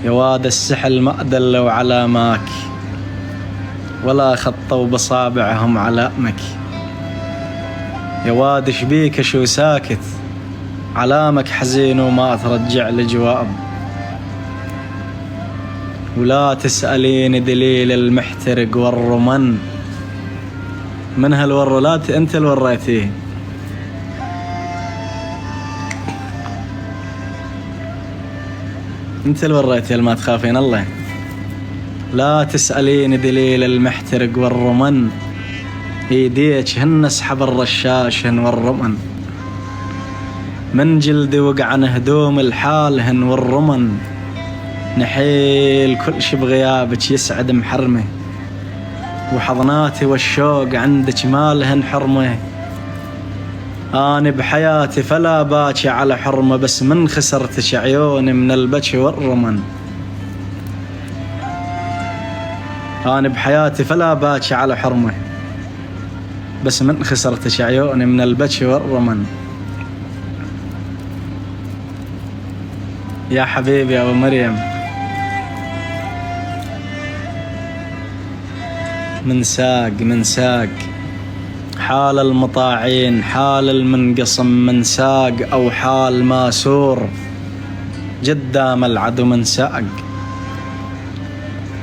يا واد السحل ما دلوا على ماك ولا خطوا بصابعهم علامك. يا واد شبيك شو ساكت علامك حزين وما ترجع لي جواب. ولا تسألين دليل المحترق والرمن من هالورولات انت اللي وريتيه. انت اللي وريتيه ما تخافين الله. لا تسألين دليل المحترق والرمن ايديك هن اسحب الرشاش هن والرمن. من جلدي وقعن هدوم الحال هن والرمن. نحيل كل شي بغيابك يسعد محرمه. وحضناتي والشوق عندك مالهن حرمه. أنا بحياتي فلا باكي على حرمه بس من خسرتك عيوني من البكي والرمن. أنا بحياتي فلا باكي على حرمه بس من خسرتك عيوني من البكي والرمن. يا حبيبي يا أبو مريم من ساق حال المطاعين حال المنقصم من ساق أو حال ماسور قدام العدو من ساق.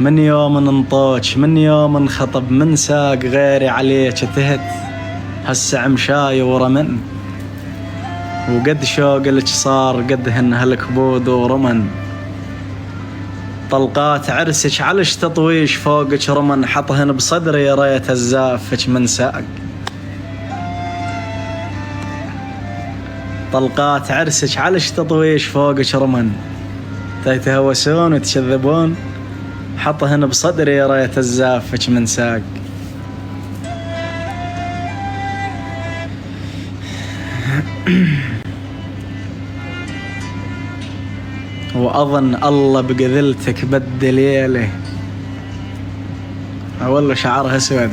من يوم انطوش من يوم انخطب من ساق غيري عليك تهت هسه مشاي ورمن. وقد شوق لك صار قدهن هالكبود ورمن. طلقات عرسك علش تطويش فوقك رمن حطهن بصدري يا ريت الزافك من ساق. طلقات عرسك علش تطويش فوقك رمن. تيتهوسون وتكذبون حطهن بصدري يا ريت الزافك من ساق. وأظن الله بقذلتك بدليله. والله شعرها اسود.